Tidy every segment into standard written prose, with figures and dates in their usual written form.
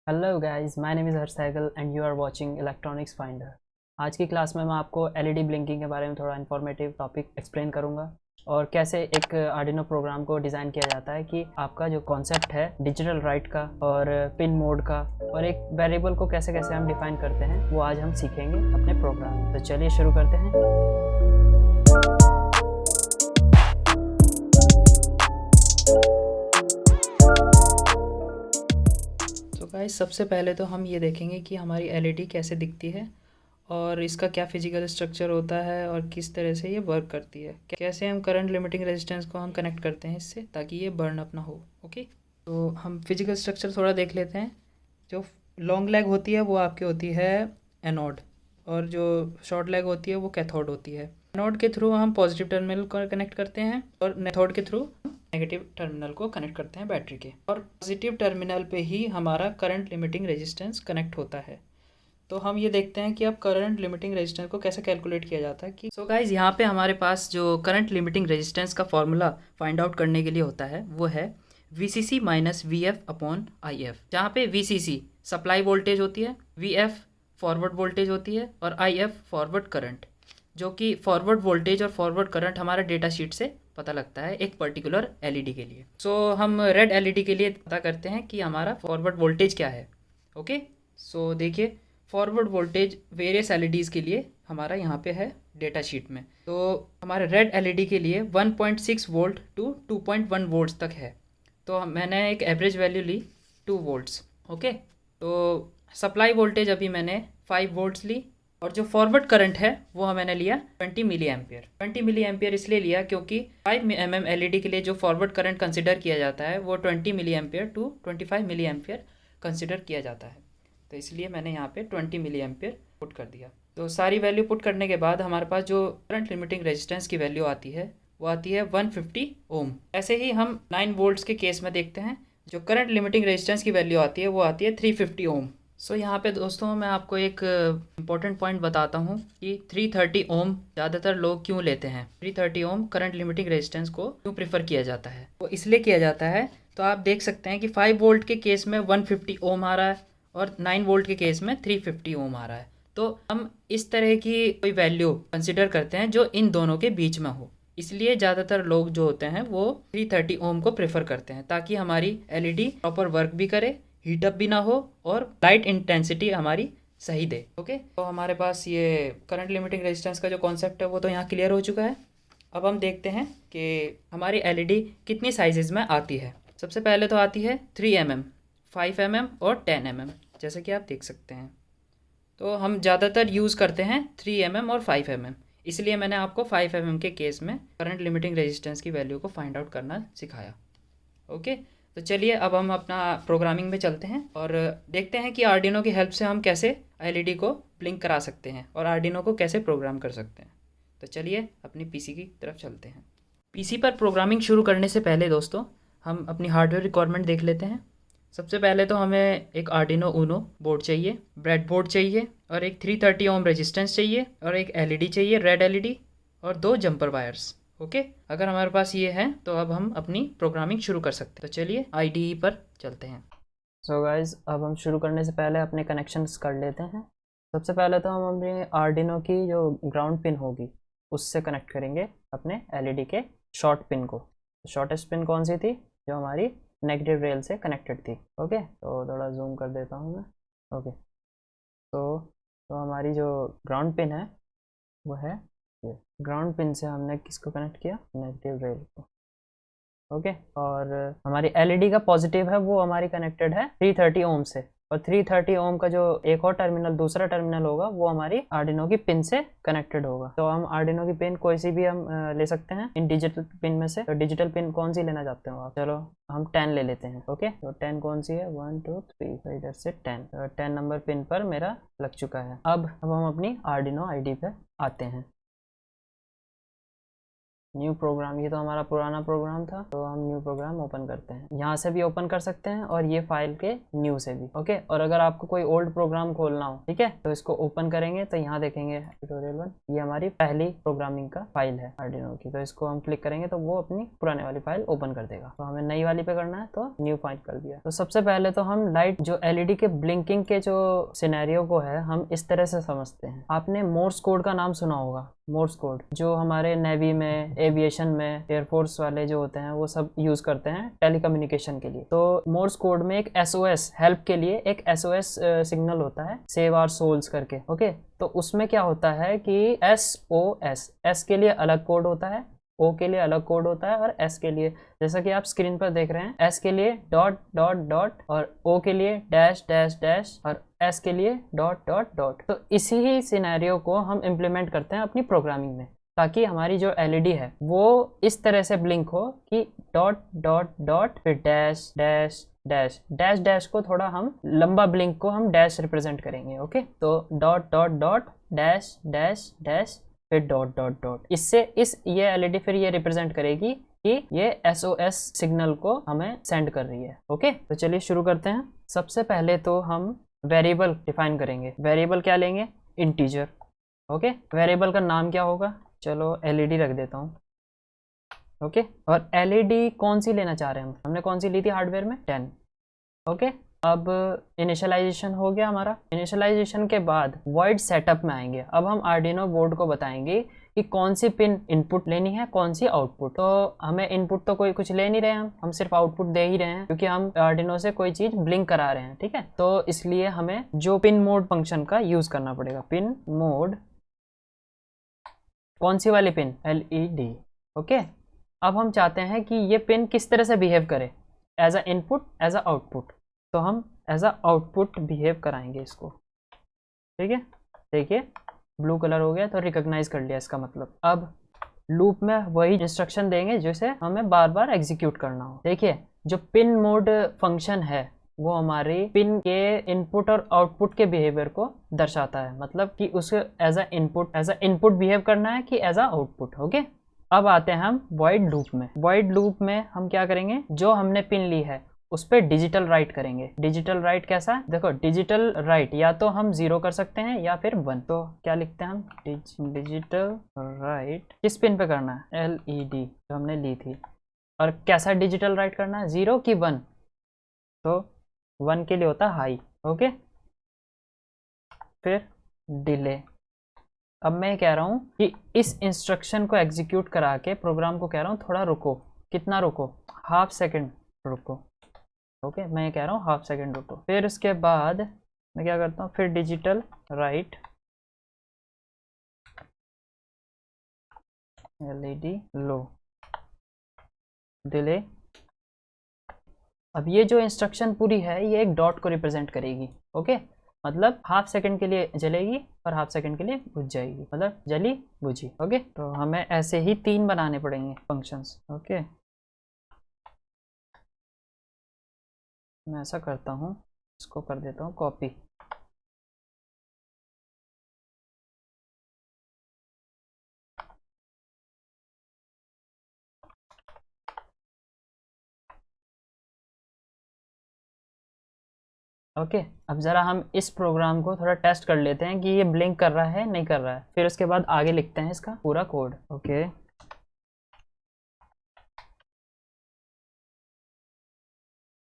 Hello guys, my name is Harsh Sehgal and you are watching Electronics Finder. आज की class में मैं आपको एलईडी ब्लिंकिंग के बारे में थोड़ा इन्फॉर्मेटिव टॉपिक एक्सप्लेन करूंगा और कैसे एक आर्डिनो प्रोग्राम को डिज़ाइन किया जाता है कि आपका जो कॉन्सेप्ट है डिजिटल राइट का और पिन मोड का और एक वेरिएबल को कैसे कैसे हम डिफाइन करते हैं वो आज हम सीखेंगे अपने प्रोग्राम में। तो चलिए शुरू करते हैं। तो गाइस, सबसे पहले तो हम ये देखेंगे कि हमारी एलईडी कैसे दिखती है और इसका क्या फिजिकल स्ट्रक्चर होता है और किस तरह से ये वर्क करती है, कैसे हम करंट लिमिटिंग रेजिस्टेंस को हम कनेक्ट करते हैं इससे ताकि ये बर्न अप ना हो। ओके, तो हम फिजिकल स्ट्रक्चर थोड़ा देख लेते हैं। जो लॉन्ग लेग होती है वो आपकी होती है एनोड और जो शॉर्ट लेग होती है वो कैथोड होती है। एनोड के थ्रू हम पॉजिटिव टर्मिनल को कनेक्ट करते हैं और कैथोड के थ्रू नेगेटिव टर्मिनल को कनेक्ट करते हैं बैटरी के, और पॉजिटिव टर्मिनल पे ही हमारा करंट लिमिटिंग रेजिस्टेंस कनेक्ट होता है। तो हम ये देखते हैं कि अब करंट लिमिटिंग रेजिस्टेंस को कैसे कैलकुलेट किया जाता है। कि गाइज, यहाँ पे हमारे पास जो करंट लिमिटिंग रेजिस्टेंस का फॉर्मूला फाइंड आउट करने के लिए होता है वो है VCC minus VF upon IF, जहाँ पे VCC सप्लाई वोल्टेज होती है, VF फॉरवर्ड वोल्टेज होती है और IF फॉरवर्ड करंट, जो कि फॉरवर्ड वोल्टेज और फॉरवर्ड करंट हमारा डेटा शीट से पता लगता है एक पर्टिकुलर एलईडी के लिए। हम रेड एलईडी के लिए पता करते हैं कि हमारा फॉरवर्ड वोल्टेज क्या है। ओके, देखिए, फॉरवर्ड वोल्टेज वेरियस एलईडीज़ के लिए हमारा यहाँ पे है डेटा शीट में। तो हमारे रेड एलईडी के लिए 1.6 वोल्ट टू 2.1 वोल्ट्स तक है। तो मैंने एक एवरेज वैल्यू ली 2 वोल्ट्स। ओके, तो सप्लाई वोल्टेज अभी मैंने 5 वोल्ट्स ली और जो फॉरवर्ड करंट है वो मैंने लिया 20 मिली एम्पियर। 20 मिली एम्पियर इसलिए लिया क्योंकि 5 mm एलईडी के लिए जो फॉरवर्ड करंट कंसिडर किया जाता है वो 20 milliampere to 25 milliampere consider किया जाता है। तो इसलिए मैंने यहाँ पे 20 मिली एम्पियर पुट कर दिया। तो सारी वैल्यू पुट करने के बाद हमारे पास जो करंट लिमिटिंग रेजिस्टेंस की वैल्यू आती है वो आती है 150 ओम। ऐसे ही हम 9 वोल्ट्स के केस में देखते हैं, जो करंट लिमिटिंग रेजिस्टेंस की वैल्यू आती है वो आती है 350 ओम। यहाँ पे दोस्तों मैं आपको एक इम्पॉर्टेंट पॉइंट बताता हूँ कि 330 ओम ज़्यादातर लोग क्यों लेते हैं। 330 ओम करंट लिमिटिंग रेजिस्टेंस को क्यों प्रेफर किया जाता है, वो इसलिए किया जाता है। तो आप देख सकते हैं कि 5 वोल्ट के केस में 150 ओम आ रहा है और 9 वोल्ट के केस में 350 ओम आ रहा है। तो हम इस तरह की कोई वैल्यू कंसिडर करते हैं जो इन दोनों के बीच में हो। इसलिए ज़्यादातर लोग जो होते हैं वो 330 ओम को प्रेफर करते हैं ताकि हमारी एलईडी प्रॉपर वर्क भी करे, हीटअप भी ना हो और लाइट इंटेंसिटी हमारी सही दे। ओके, तो हमारे पास ये करंट लिमिटिंग रेजिस्टेंस का जो कॉन्सेप्ट है वो तो यहाँ क्लियर हो चुका है। अब हम देखते हैं कि हमारी एलईडी कितनी साइजेज़ में आती है। सबसे पहले तो आती है 3 mm, 5 mm और 10 mm, जैसे कि आप देख सकते हैं। तो हम ज़्यादातर यूज़ करते हैं 3 mm और 5 mm, इसलिए मैंने आपको 5 mm के केस में करंट लिमिटिंग रेजिस्टेंस की वैल्यू को फाइंड आउट करना सिखाया। ओके, तो चलिए अब हम अपना प्रोग्रामिंग में चलते हैं और देखते हैं कि आर्डिनो की हेल्प से हम कैसे एलईडी को ब्लिंक करा सकते हैं और आर्डिनो को कैसे प्रोग्राम कर सकते हैं। तो चलिए अपनी पीसी की तरफ चलते हैं। पीसी पर प्रोग्रामिंग शुरू करने से पहले दोस्तों हम अपनी हार्डवेयर रिक्वायरमेंट देख लेते हैं। सबसे पहले तो हमें एक आर्डिनो ऊनो बोर्ड चाहिए, ब्रेड बोर्ड चाहिए और एक 330 ओम रेजिस्टेंस चाहिए और एक एलईडी चाहिए, रेड एलईडी, और 2 जंपर वायर्स। ओके, अगर हमारे पास ये है तो अब हम अपनी प्रोग्रामिंग शुरू कर सकते हैं। तो चलिए आईडीई पर चलते हैं। गाइज, अब हम शुरू करने से पहले अपने कनेक्शंस कर लेते हैं। सबसे पहले तो हम अपने आर्डिनो की जो ग्राउंड पिन होगी उससे कनेक्ट करेंगे अपने एलईडी के शॉर्ट पिन को। शॉर्टेस्ट पिन कौन सी थी? जो हमारी नेगेटिव रेल से कनेक्टेड थी। ओके, तो थोड़ा जूम कर देता हूँ मैं। ओके, तो हमारी जो ग्राउंड पिन है वो है ये। ग्राउंड पिन से हमने किसको कनेक्ट किया? नेगेटिव रेल को। ओके, और हमारी एलईडी का पॉजिटिव है वो हमारी कनेक्टेड है 330 ओम से, और 330 ओम का जो एक और टर्मिनल, दूसरा टर्मिनल होगा वो हमारी आर्डिनो की पिन से कनेक्टेड होगा। तो हम आर्डिनो की पिन कोई सी भी हम ले सकते हैं इन डिजिटल पिन में से। तो डिजिटल पिन कौन सी लेना चाहते हो आप? चलो हम 10 ले लेते हैं। ओके, तो 10 कौन सी है? 1 2 3, तो इधर से 10। 10 नंबर पिन पर मेरा लग चुका है। अब हम अपनी आर्डिनो आईडी पे आते हैं। न्यू प्रोग्राम, ये तो हमारा पुराना प्रोग्राम था, तो हम न्यू प्रोग्राम ओपन करते हैं। यहाँ से भी ओपन कर सकते हैं और ये फाइल के न्यू से भी। ओके, और अगर आपको कोई ओल्ड प्रोग्राम खोलना हो, ठीक है, तो इसको ओपन करेंगे तो यहाँ देखेंगे ट्यूटोरियल 1, ये हमारी पहली प्रोग्रामिंग का फाइल है आर्डिनो की। तो इसको हम क्लिक करेंगे तो वो अपनी पुराने वाली फाइल ओपन कर देगा। तो हमें नई वाली पे करना है तो न्यू फाइल कर दिया। तो सबसे पहले तो हम लाइट जो एलईडी के ब्लिंकिंग के जो सिनेरियो को है हम इस तरह से समझते हैं। आपने मोर्स कोड का नाम सुना होगा। मोर्स कोड जो हमारे नेवी में, एविएशन में, एयरफोर्स वाले जो होते हैं वो सब यूज करते हैं टेलीकम्युनिकेशन के लिए। तो मोर्स कोड में एक एसओएस, हेल्प के लिए एक एसओएस सिग्नल होता है, सेव आवर सोल्स करके। ओके, तो उसमें क्या होता है कि एसओएस, एस के लिए अलग कोड होता है, ओ के लिए अलग कोड होता है, और एस के लिए, जैसा कि आप स्क्रीन पर देख रहे हैं, एस के लिए डॉट डॉट डॉट, और ओ के लिए डैश डैश डैश, और एस के लिए डॉट डॉट डॉट। तो इसी ही सिनेरियो को हम इम्प्लीमेंट करते हैं अपनी प्रोग्रामिंग में, ताकि हमारी जो एलईडी है वो इस तरह से ब्लिंक हो कि डॉट डॉट डॉट फिर dash dash dash. Dash dash को थोड़ा हम लंबा ब्लिंक को हम डैश रिप्रेजेंट करेंगे। ओके, तो dot dot dot dash dash dash फिर डॉट डॉट डॉट। इससे ये एलईडी फिर ये रिप्रेजेंट करेगी कि ये एसओएस सिग्नल को हमें सेंड कर रही है। ओके, तो चलिए शुरू करते हैं। सबसे पहले तो हम वेरिएबल डिफाइन करेंगे। वेरिएबल क्या लेंगे? इंटीजर। ओके, वेरिएबल का नाम क्या होगा? चलो एलईडी रख देता हूँ। ओके, और एलईडी कौन सी लेना चाह रहे हैं हम? हमने कौन सी ली थी हार्डवेयर में? 10। ओके, अब इनिशियलाइजेशन हो गया हमारा। इनिशियलाइजेशन के बाद वॉइड सेटअप में आएंगे। अब हम आर्डिनो बोर्ड को बताएंगे कि कौन सी पिन इनपुट लेनी है, कौन सी आउटपुट। तो हमें इनपुट तो कोई कुछ ले नहीं रहे, हम सिर्फ आउटपुट दे ही रहे हैं, क्योंकि हम आर्डिनो से कोई चीज ब्लिंक करा रहे हैं। ठीक है, तो इसलिए हमें जो पिन मोड फंक्शन का यूज करना पड़ेगा। पिन मोड, कौन सी वाली पिन? एलईडी। ओके, अब हम चाहते हैं कि ये पिन किस तरह से बिहेव करे, as a input, as a output. तो हम एज अ आउटपुट बिहेव कराएंगे इसको। ठीक है, देखिए ब्लू कलर हो गया, तो रिकॉग्नाइज कर लिया इसका मतलब। अब लूप में वही इंस्ट्रक्शन देंगे जिसे हमें बार बार एग्जीक्यूट करना हो। देखिए, जो पिन मोड फंक्शन है वो हमारी पिन के इनपुट और आउटपुट के बिहेवियर को दर्शाता है, मतलब कि उसे एज अ इनपुट बिहेव करना है कि एज अ आउटपुट। ओके, अब आते हैं हम वॉइड लूप में। वॉइड लूप में हम क्या करेंगे? जो हमने पिन ली है उस पर डिजिटल राइट करेंगे। डिजिटल राइट कैसा? देखो, डिजिटल राइट या तो हम 0 कर सकते हैं या फिर 1। तो क्या लिखते हैं हम? डिजिटल राइट किस पिन पे करना है? एलईडी जो हमने ली थी। और कैसा डिजिटल राइट करना है? 0 की 1? तो 1 के लिए होता है हाई। ओके, फिर डिले। अब मैं कह रहा हूँ कि इस इंस्ट्रक्शन को एग्जीक्यूट करा के प्रोग्राम को कह रहा हूँ थोड़ा रुको। कितना रुको? हाफ सेकेंड रुको। ओके, मैं कह रहा हूँ हाफ सेकेंड रुको। फिर उसके बाद मैं क्या करता हूँ? फिर डिजिटल राइट एलईडी लो, डिले। अब ये जो इंस्ट्रक्शन पूरी है ये एक डॉट को रिप्रेजेंट करेगी। ओके, मतलब हाफ सेकंड के लिए जलेगी और हाफ सेकंड के लिए बुझ जाएगी, मतलब जली बुझी। ओके, तो हमें ऐसे ही 3 बनाने पड़ेंगे फंक्शंस। ओके, मैं ऐसा करता हूँ, इसको कर देता हूँ कॉपी। ओके, अब ज़रा हम इस प्रोग्राम को थोड़ा टेस्ट कर लेते हैं कि ये ब्लिंक कर रहा है नहीं कर रहा है, फिर उसके बाद आगे लिखते हैं इसका पूरा कोड। ओके,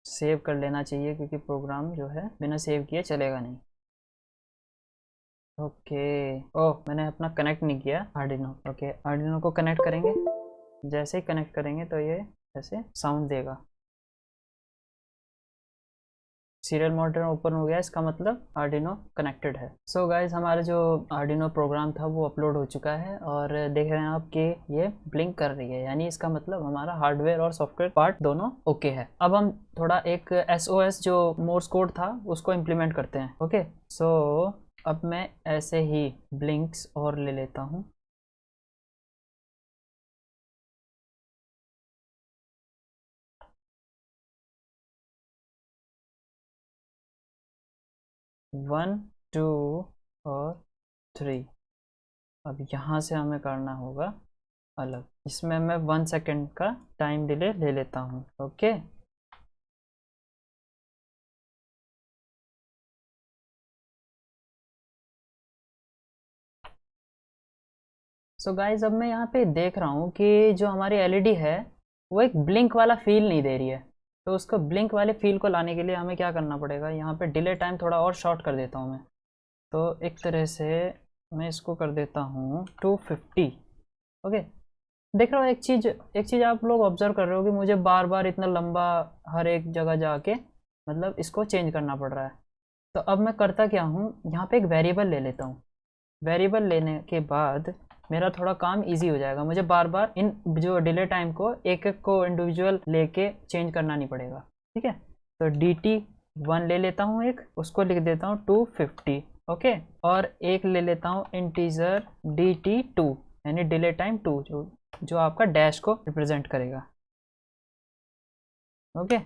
सेव कर लेना चाहिए क्योंकि प्रोग्राम जो है बिना सेव किए चलेगा नहीं। ओके, ओह मैंने अपना कनेक्ट नहीं किया आर्डिनो। ओके, आर्डिनो को कनेक्ट करेंगे। जैसे ही कनेक्ट करेंगे तो ये ऐसे साउंड देगा। सीरियल मॉनिटर ओपन हो गया, इसका मतलब आर्डिनो कनेक्टेड है। सो गाइज, हमारा जो आर्डिनो प्रोग्राम था वो अपलोड हो चुका है और देख रहे हैं आप कि ये ब्लिंक कर रही है, यानी इसका मतलब हमारा हार्डवेयर और सॉफ्टवेयर पार्ट दोनों ओके है। अब हम थोड़ा एक एसओएस जो मोर्स कोड था उसको इम्प्लीमेंट करते हैं। ओके, सो अब मैं ऐसे ही ब्लिंक्स और ले लेता हूँ। वन, टू और 3। अब यहाँ से हमें करना होगा अलग, इसमें मैं 1 सेकेंड का टाइम डिले ले लेता हूँ। ओके, सो गाइज अब मैं यहाँ पे देख रहा हूँ कि जो हमारी एलईडी है वो एक ब्लिंक वाला फील नहीं दे रही है। तो उसको ब्लिंक वाले फील को लाने के लिए हमें क्या करना पड़ेगा, यहाँ पे डिले टाइम थोड़ा और शॉर्ट कर देता हूँ मैं। तो एक तरह से मैं इसको कर देता हूँ 250। ओके, देख रहे हो एक चीज़ आप लोग ऑब्जर्व कर रहे हो कि मुझे बार बार इतना लंबा हर एक जगह जाके मतलब इसको चेंज करना पड़ रहा है। तो अब मैं करता क्या हूँ, यहाँ पे एक वेरिएबल ले लेता हूँ। वेरिएबल लेने के बाद मेरा थोड़ा काम इजी हो जाएगा, मुझे बार बार इन जो डिले टाइम को एक एक को इंडिविजुअल लेके चेंज करना नहीं पड़ेगा। ठीक है, तो dt1 ले लेता हूँ, एक उसको लिख देता हूँ 250। ओके, और एक ले लेता हूँ इंटीजर dt2 यानी डिले टाइम 2 जो आपका डैश को रिप्रेजेंट करेगा। ओके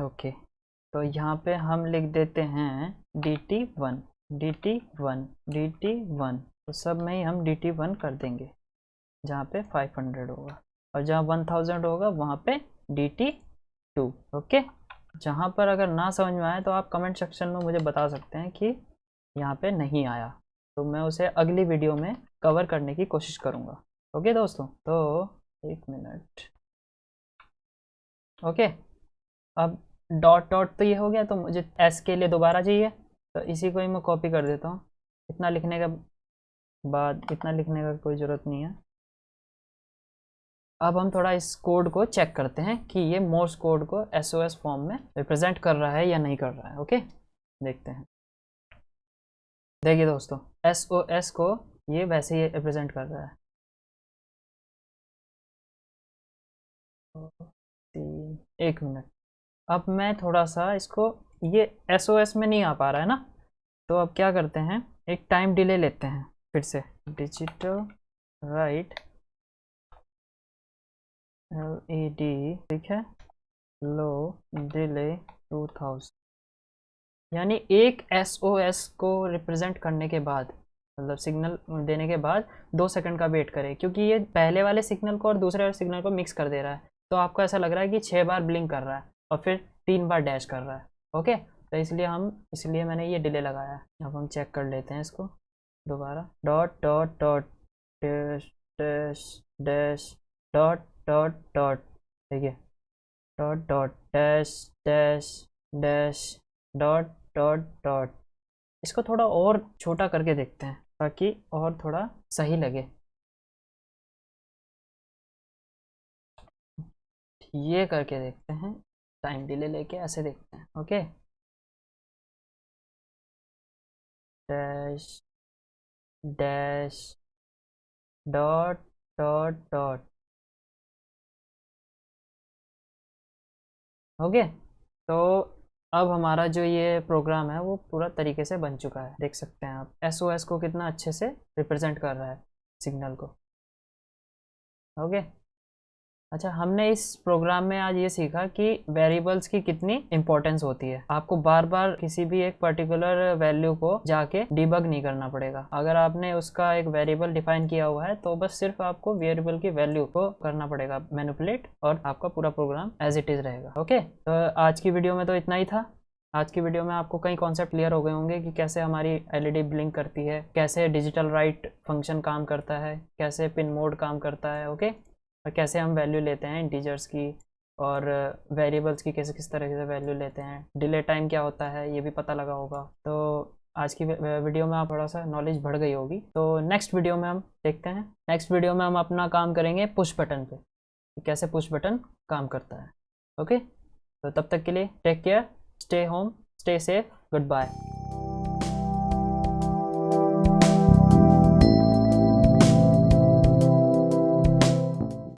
ओके, तो यहाँ पे हम लिख देते हैं dt1 dt1 dt1, तो सब में ही हम dt1 कर देंगे, जहाँ पे 500 होगा और जहाँ 1000 होगा वहाँ पे dt2। ओके, जहाँ पर अगर ना समझ में आए तो आप कमेंट सेक्शन में मुझे बता सकते हैं कि यहाँ पे नहीं आया, तो मैं उसे अगली वीडियो में कवर करने की कोशिश करूँगा। ओके दोस्तों, तो 1 मिनट। ओके, अब डॉट डॉट तो ये हो गया, तो मुझे एस के लिए दोबारा चाहिए, तो इसी को ही मैं कॉपी कर देता हूँ। इतना लिखने के बाद इतना लिखने का कोई ज़रूरत नहीं है। अब हम थोड़ा इस कोड को चेक करते हैं कि ये मोर्स कोड को एसओएस फॉर्म में रिप्रेजेंट कर रहा है या नहीं कर रहा है। ओके, देखते हैं। देखिए दोस्तों, एसओएस को ये वैसे ही रिप्रेजेंट कर रहा है। 1 मिनट, अब मैं थोड़ा सा इसको, ये एसओएस में नहीं आ पा रहा है ना, तो अब क्या करते हैं, एक टाइम डिले लेते हैं फिर से, डिजिटल राइट LED, ठीक है, लो डिले 2000, यानी एक एसओएस को रिप्रेजेंट करने के बाद, मतलब सिग्नल देने के बाद 2 सेकंड का वेट करें, क्योंकि ये पहले वाले सिग्नल को और दूसरे वाले सिग्नल को मिक्स कर दे रहा है। तो आपको ऐसा लग रहा है कि 6 बार ब्लिंक कर रहा है और फिर 3 बार डैश कर रहा है। ओके, तो इसलिए मैंने ये डिले लगाया है। अब हम चेक कर लेते हैं इसको दोबारा, dot dot dot dash dash dash dot dot dot, ठीक है, dot dot dash dash dash dot dot dot. इसको थोड़ा और छोटा करके देखते हैं ताकि और थोड़ा सही लगे। ये करके देखते हैं, टाइम डिले लेके ऐसे देखते हैं। Okay, dash dash dot dot dot. Okay, तो अब हमारा जो ये प्रोग्राम है वो पूरा तरीके से बन चुका है। देख सकते हैं आप एसओएस को कितना अच्छे से रिप्रेजेंट कर रहा है सिग्नल को। ओके, अच्छा, हमने इस प्रोग्राम में आज ये सीखा कि वेरिएबल्स की कितनी इंपॉर्टेंस होती है। आपको बार बार किसी भी एक पर्टिकुलर वैल्यू को जाके डिबग नहीं करना पड़ेगा। अगर आपने उसका एक वेरिएबल डिफाइन किया हुआ है तो बस सिर्फ आपको वेरिएबल की वैल्यू को करना पड़ेगा मैनिपुलेट, और आपका पूरा प्रोग्राम एज इट इज रहेगा। ओके, तो आज की वीडियो में तो इतना ही था। आज की वीडियो में आपको कई कॉन्सेप्ट क्लियर हो गए होंगे कि कैसे हमारी एलईडी ब्लिंक करती है, कैसे डिजिटल राइट फंक्शन काम करता है, कैसे पिन मोड काम करता है। ओके, और कैसे हम वैल्यू लेते हैं इंटीजर्स की, और वेरिएबल्स की कैसे किस तरह से वैल्यू लेते हैं, डिले टाइम क्या होता है ये भी पता लगा होगा। तो आज की वीडियो में आप थोड़ा सा नॉलेज बढ़ गई होगी। तो नेक्स्ट वीडियो में हम देखते हैं, नेक्स्ट वीडियो में हम अपना काम करेंगे पुश बटन पे, कैसे पुश बटन काम करता है। ओके, तो तब तक के लिए take care, stay home, stay safe, good bye.